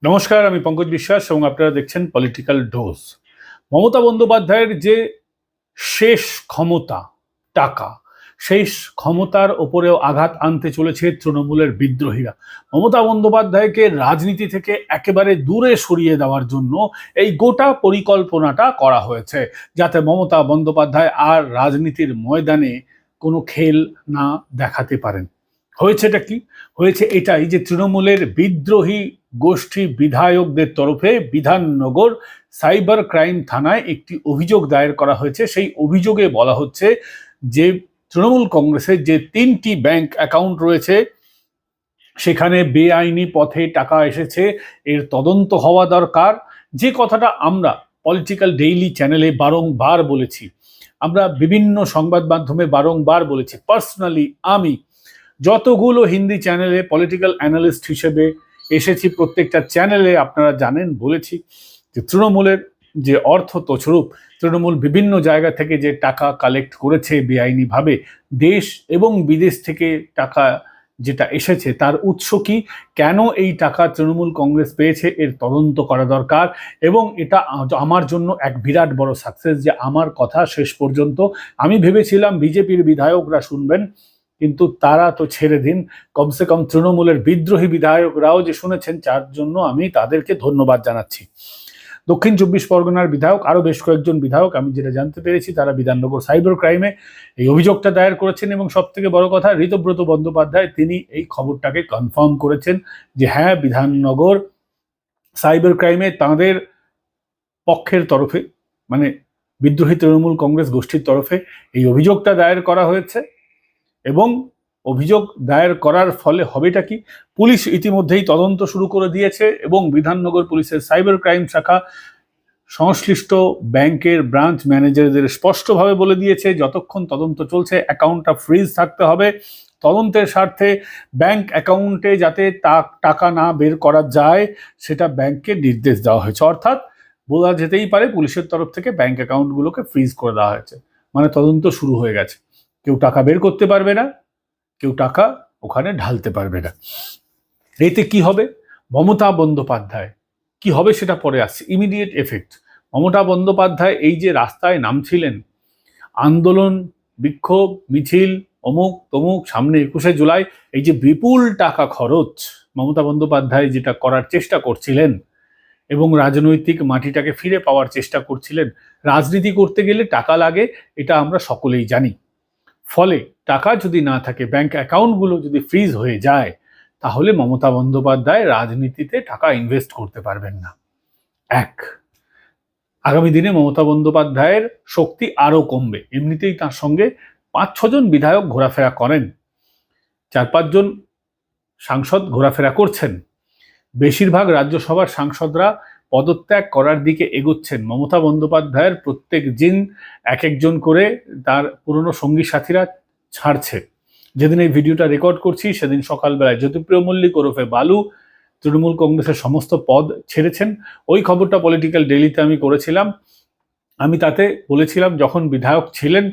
নমস্কার, আমি পঙ্কজ বিশ্বাস এবং আপনারা দেখছেন পলিটিক্যাল ডোজ। মমতা বন্দ্যোপাধ্যায়ের যে শেষ ক্ষমতা, টাকা, শেষ ক্ষমতার ওপরেও আঘাত আনতে চলেছে তৃণমূলের বিদ্রোহীরা। মমতা বন্দ্যোপাধ্যায়কে রাজনীতি থেকে একেবারে দূরে সরিয়ে দেওয়ার জন্য এই গোটা পরিকল্পনাটা করা হয়েছে, যাতে মমতা বন্দ্যোপাধ্যায় আর রাজনীতির ময়দানে কোনো খেল না দেখাতে পারেন। হয়েছেটা কি? হয়েছে এটাই যে তৃণমূলের বিদ্রোহী গোষ্ঠী বিধায়কদের তরফে বিধাননগর সাইবার ক্রাইম থানায় একটি অভিযোগ দায়ের করা হয়েছে। সেই অভিযোগে বলা হচ্ছে যে তৃণমূল কংগ্রেসের যে 3টি ব্যাংক অ্যাকাউন্ট রয়েছে, সেখানে বেআইনি পথে টাকা এসেছে, এর তদন্ত হওয়া দরকার। যে কথাটা আমরা পলিটিক্যাল ডেইলি চ্যানেলে বারংবার বলেছি, আমরা বিভিন্ন সংবাদ মাধ্যমে বারংবার বলেছি, পার্সোনালি আমি যতগুলো হিন্দি চ্যানেলে পলিটিক্যাল অ্যানালিস্ট হিসেবে এসেছি, প্রত্যেকটা চ্যানেলে আপনারা জানেন বলেছি যে তৃণমূলের যে অর্থ তছরূপ, তৃণমূল বিভিন্ন জায়গা থেকে যে টাকা কালেক্ট করেছে বেআইনিভাবে, দেশ এবং বিদেশ থেকে টাকা যেটা এসেছে তার উৎস কি, কেন এই টাকা তৃণমূল কংগ্রেস পেয়েছে, এর তদন্ত করা দরকার। এবং এটা আমার জন্য এক বিরাট বড় সাকসেস যে আমার কথা শেষ পর্যন্ত, আমি ভেবেছিলাম বিজেপির বিধায়করা শুনবেন, কিন্তু তারা তো ছেড়ে দিন, কমসে কম তৃণমূলের বিদ্রোহী বিধায়করাও যে শুনেছেন, যার জন্য আমি তাদেরকে ধন্যবাদ জানাচ্ছি। দক্ষিণ 24 পরগনার বিধায়ক, আরও বেশ কয়েকজন বিধায়ক, আমি যেটা জানতে পেরেছি, তারা বিধাননগর সাইবার ক্রাইমে এই অভিযোগটা দায়ের করেছেন। এবং সব থেকে বড় কথা, ঋতব্রত বন্দ্যোপাধ্যায় তিনি এই খবরটাকে কনফার্ম করেছেন যে হ্যাঁ, বিধাননগর সাইবার ক্রাইমে তাঁদের পক্ষের তরফে, মানে বিদ্রোহী তৃণমূল কংগ্রেস গোষ্ঠীর তরফে এই অভিযোগটা দায়ের করা হয়েছে। এবং অভিযোগ দায়ের করার ফলে হবেটা কি, পুলিশ ইতিমধ্যেই তদন্ত শুরু করে দিয়েছে এবং বিধাননগর পুলিশের সাইবার ক্রাইম শাখা সংশ্লিষ্ট ব্যাংকের ব্রাঞ্চ ম্যানেজারদের স্পষ্টভাবে বলে দিয়েছে যতক্ষণ তদন্ত চলছে অ্যাকাউন্টটা ফ্রিজ থাকতে হবে। তদন্তের স্বার্থে ব্যাংক অ্যাকাউন্টে যাতে টাকা না বের করা যায় সেটা ব্যাংককে নির্দেশ দেওয়া হয়েছে। অর্থাৎ বলা যেতেই পারে পুলিশের তরফ থেকে ব্যাংক অ্যাকাউন্টগুলোকে ফ্রিজ করে দেওয়া হয়েছে, মানে তদন্ত শুরু হয়ে গেছে। কেউ টাকা বের করতে পারবে না, কেউ টাকা ওখানে ঢালতে পারবে না। এতে কি হবে? মমতা বন্দ্যোপাধ্যায় কি হবে সেটা পরে আসছে, ইমিডিয়েট এফেক্ট। মমতা বন্দ্যোপাধ্যায় এই যে রাস্তায় নামছিলেন, আন্দোলন, বিক্ষোভ, মিছিল, অমুক তমুক, সামনে 21শে জুলাই, এই যে বিপুল টাকা খরচ মমতা বন্দ্যোপাধ্যায় যেটা করার চেষ্টা করছিলেন এবং রাজনৈতিক মাটিটাকে ফিরে পাওয়ার চেষ্টা করছিলেন। রাজনীতি করতে গেলে টাকা লাগে, এটা আমরা সকলেই জানি। ফলে টাকা যদি না থাকে, ব্যাংক অ্যাকাউন্টগুলো যদি ফ্রিজ হয়ে যায়, তাহলে মমতা বন্দ্যোপাধ্যায় রাজনীতিতে টাকা ইনভেস্ট করতে পারবেন না। আগামী দিনে মমতা বন্দ্যোপাধ্যায়ের শক্তি আরও কমবে। এমনিতেই তার সঙ্গে 5-6 জন বিধায়ক ঘোরাফেরা করেন, 4-5 জন সাংসদ ঘোরাফেরা করছেন। বেশিরভাগ রাজ্যসভার সাংসদরা পদত্যাগ করার দিকে এগোচ্ছেন। মমতা বন্দ্যোপাধ্যায়ের প্রত্যেক দিন এক একজন করে তার পুরনো সঙ্গী সাথীরা ছাড়ছে। যেদিন এই ভিডিওটা রেকর্ড করছি সেদিন সকালবেলায় জ্যোতিপ্রিয় মল্লিক ওরফে বালু তৃণমূল কংগ্রেসের সমস্ত পদ ছেড়েছেন। ওই খবরটা পলিটিক্যাল ডেইলিতে আমি করেছিলাম। আমি তাতে বলেছিলাম যখন বিধায়ক ছিলেন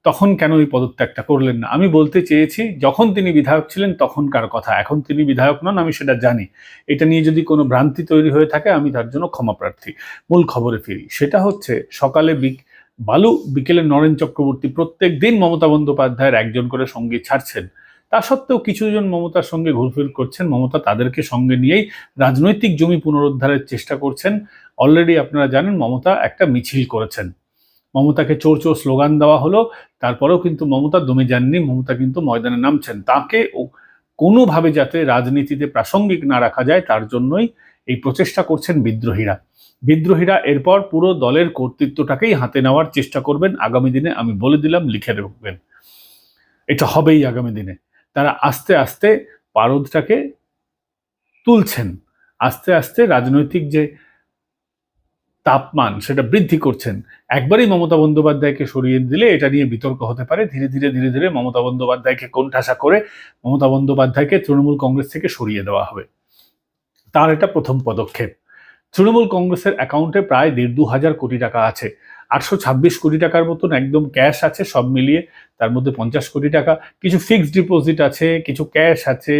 তখন কেন এই পদত্যাগটা করলেন না। আমি বলতে চেয়েছি যখন তিনি বিধায়ক ছিলেন তখনকার কথা, এখন তিনি বিধায়ক নন, আমি সেটা জানি। এটা নিয়ে যদি কোনো ভ্রান্তি তৈরি হয়ে থাকে আমি তার জন্য ক্ষমা প্রার্থী। মূল খবরে ফিরি, সেটা হচ্ছে সকালে বালু, বিকেলে নরেন চক্রবর্তী প্রত্যেক দিন মমতা বন্দ্যোপাধ্যায়ের একজন করে সঙ্গী ছাড়ছেন। তা সত্ত্বেও কিছুজন মমতার সঙ্গে ঘুরফির করছেন। মমতা তাদেরকে সঙ্গে নিয়েই রাজনৈতিক জমি পুনরুদ্ধারের চেষ্টা করছেন। অলরেডি আপনারা জানেন মমতা একটা মিছিল করেছেন, মমতাকে চোর চোর স্লোগান দেওয়া হলো, তারপরেও কিন্তু মমতা দমে যাননি। মমতা কিন্তু ময়দানে নামছেন। তাকে কোনোভাবে যাতে রাজনীতিতে প্রাসঙ্গিক না রাখা যায় তার জন্যই এই প্রচেষ্টা করছেন বিদ্রোহীরা। এরপর পুরো দলের কর্তৃত্বটাকেই হাতে নেওয়ার চেষ্টা করবেন আগামী দিনে। আমি বলে দিলাম, লিখে রাখবেন, এটা হবেই আগামী দিনে। তারা আস্তে আস্তে পারদটাকে তুলছেন, আস্তে আস্তে রাজনৈতিক যে তাপমান সেটা বৃদ্ধি করছেন। একবারই মমতা বন্দ্যোপাধ্যায়কে সরিয়ে দিলে এটা নিয়ে বিতর্ক হতে পারে। ধীরে ধীরে মমতা বন্দ্যোপাধ্যায়কে কোণঠাসা করে মমতা বন্দ্যোপাধ্যায়কে তৃণমূল কংগ্রেস থেকে সরিয়ে দেওয়া হবে। তার এটা প্রথম পদক্ষেপ। তৃণমূল কংগ্রেসের অ্যাকাউন্টে প্রায় 1.5-2 হাজার কোটি টাকা আছে। 826 কোটি টাকার মতন একদম ক্যাশ আছে, সব মিলিয়ে তার মধ্যে 50 কোটি টাকা কিছু ফিক্সড ডিপোজিট আছে, কিছু ক্যাশ আছে,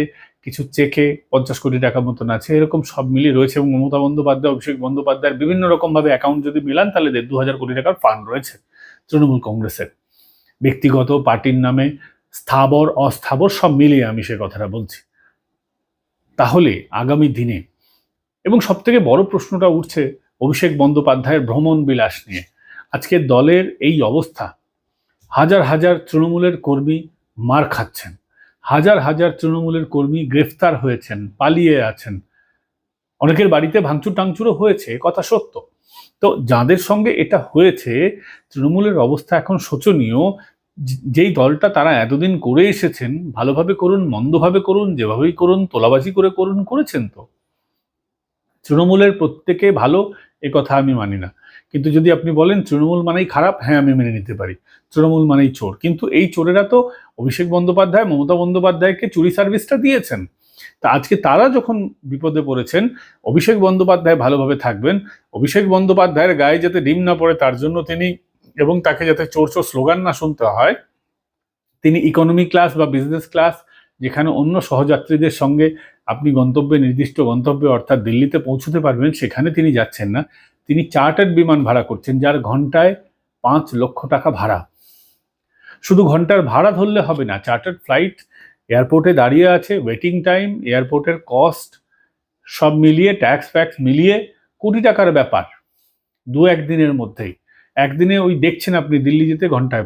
কিছু চেকে 50 কোটি টাকা মতন আছে, এরকম সব মিলিয়ে রয়েছে। এবং মমতা বন্দ্যোপাধ্যায়, অভিষেক বন্দ্যোপাধ্যায়ের বিভিন্ন রকমভাবে অ্যাকাউন্ট যদি মিলান তাহলে 1,500 কোটি টাকার ফান্ড রয়েছে তৃণমূল কংগ্রেসের, ব্যক্তিগত, পার্টির নামে, স্থাবর অস্থাবর সব মিলিয়ে আমি সে কথাটা বলছি। তাহলে আগামী দিনে, এবং সব থেকে বড় প্রশ্নটা উঠছে অভিষেক বন্দ্যোপাধ্যায়ের ভ্রমণ বিলাস নিয়ে। আজকে দলের এই অবস্থা, হাজার হাজার তৃণমূলের কর্মী মার খাচ্ছেন, হাজার হাজার তৃণমূলের কর্মী গ্রেফতার হয়েছেন, পালিয়ে আছেন, অনেকের বাড়িতে ভাঙচুর টাংচুরও হয়েছে, কথা সত্য। তো যাদের সঙ্গে এটা হয়েছে, তৃণমূলের অবস্থা এখন শোচনীয়। যেই দলটা তারা এতদিন করে এসেছেন, ভালোভাবে করুন মন্দভাবে করুন, যেভাবেই করুন, তোলাবাজি করে করুন, করেছেন তো। তৃণমূলের প্রত্যেকে ভালো এ কথা আমি মানি না, কিন্তু যদি আপনি বলেন তৃণমূল মানেই খারাপ, হ্যাঁ আমি মেনে নিতে পারি, তৃণমূল মানেই চোর। কিন্তু এই চোরেরা তো অভিষেক বন্দ্যোপাধ্যায়, মমতা বন্দ্যোপাধ্যায়কে চুরি সার্ভিসটা দিয়েছেন। তা আজকে তারা যখন বিপদে পড়েছেন, অভিষেক বন্দ্যোপাধ্যায় ভালোভাবে থাকবেন, অভিষেক বন্দ্যোপাধ্যায়ের গায়ে যাতে ডিম না পড়ে তার জন্য তিনি, এবং তাকে যাতে চোর চোর স্লোগান না শুনতে হয়, তিনি ইকোনমি ক্লাস বা বিজনেস ক্লাস, যেখানে অন্য সহযাত্রীদের সঙ্গে আপনি নির্দিষ্ট গন্তব্যে অর্থাৎ দিল্লিতে পৌঁছতে পারবেন, সেখানে তিনি যাচ্ছেন না। তিনি চার্টার্ড বিমান ভাড়া করছেন, যার ঘন্টায় 5 লক্ষ টাকা ভাড়া। শুধু ঘন্টার ভাড়া ধরলে হবে না, চার্টার্ড ফ্লাইট, এয়ারপোর্টে দাঁড়িয়ে আছে, ওয়েটিং টাইম, এয়ারপোর্টের কস্ট সব মিলিয়ে, ট্যাক্স ফ্যাক্স মিলিয়ে কোটি টাকার ব্যাপার 2-1 দিনের মধ্যেই। একদিনে ওই দেখছেন আপনি দিল্লি যেতে ঘন্টায়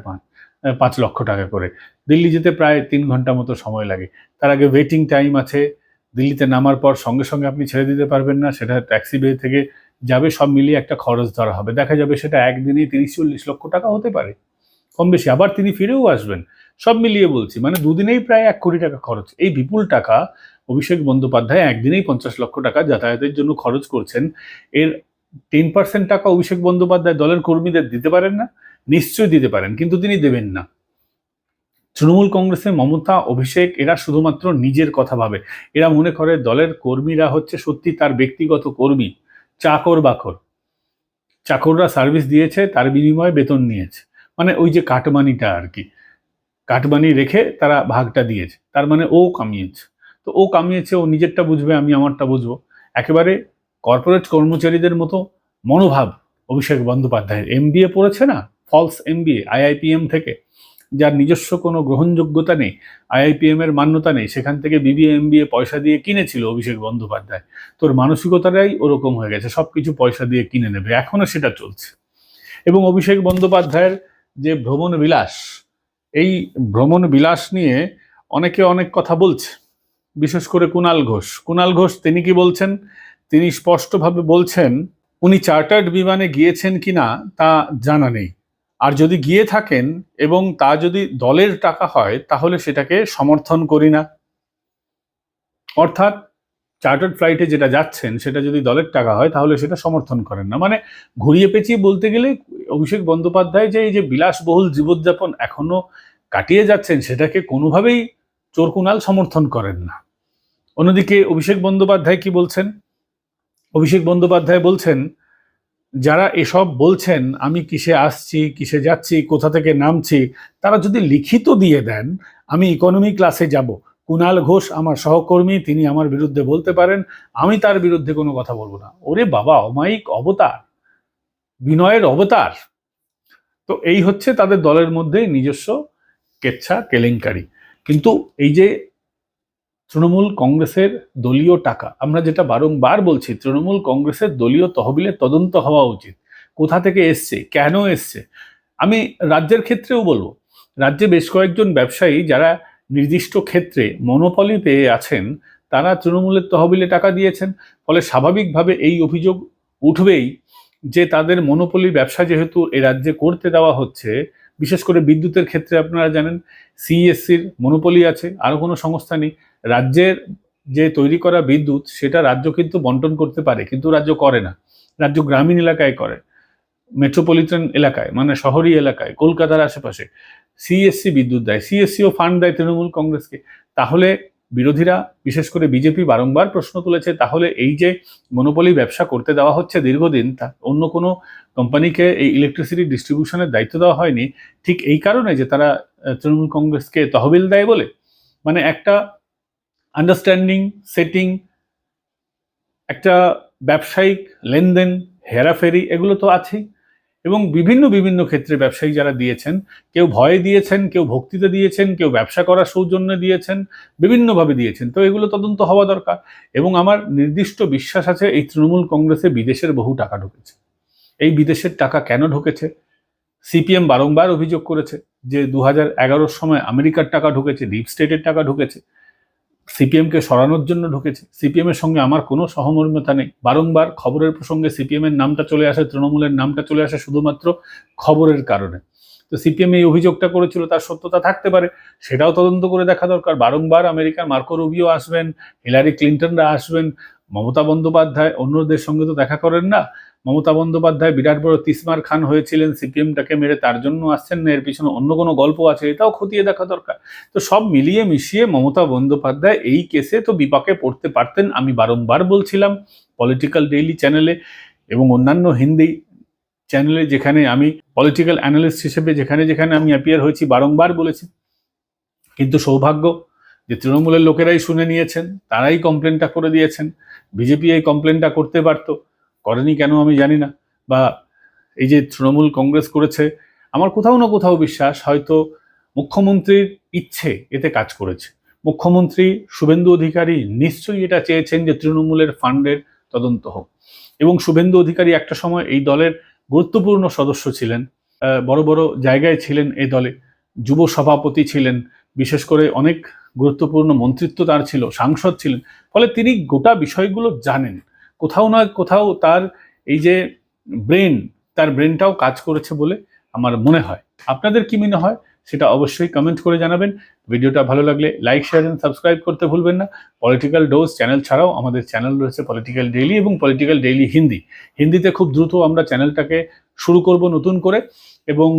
5 লক্ষ টাকা করে, দিল্লি যেতে প্রায় 3 ঘন্টা মতো সময় লাগে। তার আগে ওয়েটিং টাইম আছে, দিল্লিতে নামার পর সঙ্গে সঙ্গে আপনি ছেড়ে দিতে পারবেন না, সেটা ট্যাক্সি বে থেকে যাবে, সব মিলিয়ে একটা খরচ ধরা হবে। দেখা যাবে সেটা একদিনেই 30-40 লক্ষ টাকা হতে পারে, কম বেশি। আবার তিনি ফিরেও আসবেন, সব মিলিয়ে বলছি, মানে দুদিনেই প্রায় 1 কোটি টাকা খরচ। এই বিপুল টাকা অভিষেক বন্দ্যোপাধ্যায় একদিনেই 50 লক্ষ টাকা যাতায়াতের জন্য খরচ করছেন। এর 10% টাকা অভিষেক বন্দ্যোপাধ্যায় দলের কর্মীদের দিতে পারেন না? নিশ্চয়ই দিতে পারেন, কিন্তু তিনি দেবেন না। তৃণমূল কংগ্রেসে মমতা, অভিষেক এরা শুধুমাত্র নিজের কথা ভাবে। এরা মনে করে দলের কর্মীরা হচ্ছে সত্যি তার ব্যক্তিগত কর্মী, চাকর বাকর। চাকররা সার্ভিস দিয়েছে, তার বিনিময়ে বেতন নিয়েছে, মানে ওই যে কাটমানিটা আর কি, কাটমানি রেখে তারা ভাগটা দিয়েছে, তার মানে ও কামিয়েছে। তো ও কামিয়েছে, ও নিজেরটা বুঝবে, আমি আমারটা বুঝবো। একেবারে কর্পোরেট কর্মচারীদের মতো মনোভাব অভিষেক বন্দ্যোপাধ্যায়ের। এমবিএ পড়েছে না, ফলস এমবিএ আইআইপিএম থেকে, যার নিজস্ব কোনো গ্রহণযোগ্যতা নেই, আইআইপিএম এর মান্যতা নেই, সেখান থেকে বিবিএ এমবিএ পয়সা দিয়ে কিনেছিল অভিষেক বন্দ্যোপাধ্যায়। তোর মানসিকতাটাই ওরকম হয়ে গেছে, সবকিছু পয়সা দিয়ে কিনে নেবে, এখনো সেটা চলছে। এবং অভিষেক বন্দ্যোপাধ্যায়ের যে ভ্রমণ বিলাস, এই ভ্রমণ বিলাস নিয়ে অনেকে অনেক কথা বলছে, বিশেষ করে কুণাল ঘোষ তিনি কি বলছেন? তিনি স্পষ্টভাবে বলছেন উনি চার্টার্ড বিমানে গিয়েছেন কিনা তা জানা নেই, আর যদি গিয়ে থাকেন এবং তা যদি দলের টাকা হয় তাহলে সেটাকে সমর্থন করি না। অর্থাৎ চার্টার্ড ফ্লাইটে যেটা যাচ্ছেন সেটা যদি দলের টাকা হয় তাহলে সেটা সমর্থন করেন না। মানে ঘুরিয়ে পেঁচিয়ে বলতে গেলে অভিষেক বন্দ্যোপাধ্যায় যে এই যে বিলাসবহুল জীবনযাপন এখনো কাটিয়ে যাচ্ছেন, সেটাকে কোনোভাবেই চোর কুণাল সমর্থন করেন না। অন্যদিকে অভিষেক বন্দ্যোপাধ্যায় কি বলছেন? অভিষেক বন্দ্যোপাধ্যায় বলছেন, যারা এসব বলছেন আমি কিসে আসছি, কিসে যাচ্ছি, কোথা থেকে নামছি, তারা যদি লিখিত দিয়ে দেন আমি ইকোনমি ক্লাসে যাব, কুণাল ঘোষ আমার সহকর্মী, তিনি আমার বিরুদ্ধে বলতে পারেন, আমি তার বিরুদ্ধে কোনো কথা বলবো না। ওরে বাবা, অমায়িক অবতার, বিনয়ের অবতার। তো এই হচ্ছে তাদের দলের মধ্যে নিজস্ব কেচ্ছা কেলেঙ্কারি। কিন্তু এই যে তৃণমূল কংগ্রেসের দলীয় টাকা, আমরা যেটা বারংবার বলছি, তৃণমূল কংগ্রেসের দলীয় তহবিলে তদন্ত হওয়া উচিত, কোথা থেকে এসছে, কেন এসছে। আমি রাজ্যের ক্ষেত্রেও বলবো, রাজ্যে বেশ কয়েকজন ব্যবসায়ী যারা নির্দিষ্ট ক্ষেত্রে মনোপলি পেয়ে আছেন, তারা তৃণমূলের তহবিলে টাকা দিয়েছেন। ফলে স্বাভাবিকভাবে এই অভিযোগ উঠবেই যে তাদের মনোপলি ব্যবসা যেহেতু এ রাজ্যে করতে দেওয়া হচ্ছে, বিশেষ করে বিদ্যুতের ক্ষেত্রে আপনারা জানেন সিইএসসির মনোপলি আছে, আরও কোনো সংস্থা নেই। রাজ্যের যে তৈরি করা বিদ্যুৎ সেটা রাজ্য কিন্তু বন্টন করতে পারে, কিন্তু রাজ্য করে না। রাজ্য গ্রামীণ এলাকায় করে, মেট্রোপলিটন এলাকায়, মানে শহরী এলাকায়, কলকাতার আশেপাশে সিএসসি বিদ্যুৎ দেয়, সিএসসিও ফান্ড দেয় তৃণমূল কংগ্রেসকে। তাহলে বিরোধীরা, বিশেষ করে বিজেপি, বারংবার প্রশ্ন তুলেছে, তাহলে এই যে মনোপলি ব্যবসা করতে দেওয়া হচ্ছে দীর্ঘদিন, তা অন্য কোনো কোম্পানিকে এই ইলেকট্রিসিটি ডিস্ট্রিবিউশনের দায়িত্ব দেওয়া হয়নি, ঠিক এই কারণে যে তারা তৃণমূল কংগ্রেসকে তহবিল দেয় বলে। মানে একটা আন্ডারস্ট্যান্ডিং, সেটিং, একটা ব্যবসায়িক লেনদেন, হেরাফেরি, এগুলো তো আছেই। এবং বিভিন্ন বিভিন্ন ক্ষেত্রে ব্যবসায়ী যারা দিয়েছেন, কেউ ভয়ে দিয়েছেন, কেউ ভক্তিতে দিয়েছেন, কেউ ব্যবসা করার সৌজন্যে দিয়েছেন, বিভিন্নভাবে দিয়েছেন। তো এগুলো তদন্ত হওয়া দরকার। এবং আমার নির্দিষ্ট বিশ্বাস আছে এই তৃণমূল কংগ্রেসে বিদেশের বহু টাকা ঢুকেছে। এই বিদেশের টাকা কেন ঢুকেছে? সিপিএম বারংবার অভিযোগ করেছে যে 2011-র সময় আমেরিকার টাকা ঢুকেছে, ডিপ স্টেটের টাকা ঢুকেছে, সিপিএমকে সরানোর জন্য ঢুকেছে। সিপিএম এর সঙ্গে আমার কোনো সহমর্মিতা নেই। বারংবার খবরের প্রসঙ্গে সিপিএম এর নামটা চলে আসে, তৃণমূলের নামটা চলে আসে শুধুমাত্র খবরের কারণে। তো সিপিএম এই অভিযোগটা করেছিল, তার সত্যতা থাকতে পারে, সেটাও তদন্ত করে দেখা দরকার। বারংবার আমেরিকার মার্কো রুবিও আসবেন, হিলারি ক্লিন্টনরা আসবেন, মমতা বন্দ্যোপাধ্যায় অন্যদের সঙ্গে তো দেখা করেন না। মমতা বন্দ্যোপাধ্যায় বিরাট বড় তিসমার খান হয়েছিলেন সিপিএমটাকে মেরে, তার জন্য আসছেন না, এর পিছনে অন্য কোনো গল্প আছে, এটাও খতিয়ে দেখা দরকার। তো সব মিলিয়ে মিশিয়ে মমতা বন্দ্যোপাধ্যায় এই কেসে তো বিপাকে পড়তে পারতেন। আমি বারংবার বলছিলাম পলিটিক্যাল ডেইলি চ্যানেলে এবং অন্যান্য হিন্দি চ্যানেলে, যেখানে আমি পলিটিক্যাল অ্যানালিস্ট হিসেবে যেখানে যেখানে আমি অ্যাপিয়ার হয়েছি, বারংবার বলেছি। কিন্তু সৌভাগ্য যে তৃণমূলের লোকেরাই শুনে নিয়েছেন, তারাই কমপ্লেনটা করে দিয়েছেন। বিজেপি এই কমপ্লেনটা করতে পারতো, করেনি কেন আমি জানি না। বা এই যে তৃণমূল কংগ্রেস করেছে, আমার কোথাও না কোথাও বিশ্বাস হয়তো মুখ্যমন্ত্রীর ইচ্ছে এতে কাজ করেছে। মুখ্যমন্ত্রী শুভেন্দু অধিকারী নিশ্চয়ই এটা চেয়েছেন যে তৃণমূলের ফান্ডের তদন্ত হোক। এবং শুভেন্দু অধিকারী একটা সময় এই দলের গুরুত্বপূর্ণ সদস্য ছিলেন, বড় বড় জায়গায় ছিলেন এই দলে, যুব সভাপতি ছিলেন, বিশেষ করে অনেক গুরুত্বপূর্ণ মন্ত্রিত্ব তার ছিল, সাংসদ ছিলেন। ফলে তিনি গোটা বিষয়গুলো জানেন। কোথাও না কোথাও তার এই যে তার ব্রেনটাও কাজ করেছে বলে আমার মনে হয়। আপনাদের কি মনে হয় সেটা অবশ্যই কমেন্ট করে জানাবেন। ভিডিওটা ভালো লাগলে লাইক, শেয়ার এন্ড সাবস্ক্রাইব করতে ভুলবেন না। পলিটিক্যাল ডোজ চ্যানেল ছাড়াও আমাদের চ্যানেল রয়েছে পলিটিক্যাল ডেইলি এবং পলিটিক্যাল ডেইলি হিন্দি। হিন্দিতে খুব দ্রুত আমরা চ্যানেলটাকে শুরু করব নতুন করে, এবং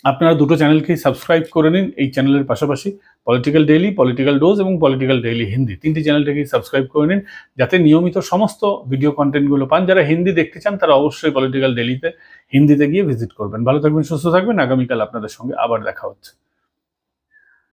আপনারা দুটো চ্যানেলকেই সাবস্ক্রাইব করে নিন। এই চ্যানেলের পাশাপাশি পলিটিক্যাল ডেইলি, পলিটিক্যাল ডোজ এবং পলিটিক্যাল ডেইলি হিন্দি, তিনটি চ্যানেলটাকেই সাবস্ক্রাইব করে নিন, যাতে নিয়মিত সমস্ত ভিডিও কন্টেন্টগুলো পান। যারা হিন্দি দেখতে চান তারা অবশ্যই পলিটিক্যাল ডেইলিতে হিন্দিতে গিয়ে ভিজিট করবেন। ভালো থাকবেন, সুস্থ থাকবেন। আগামীকাল আপনাদের সঙ্গে আবার দেখা হচ্ছে।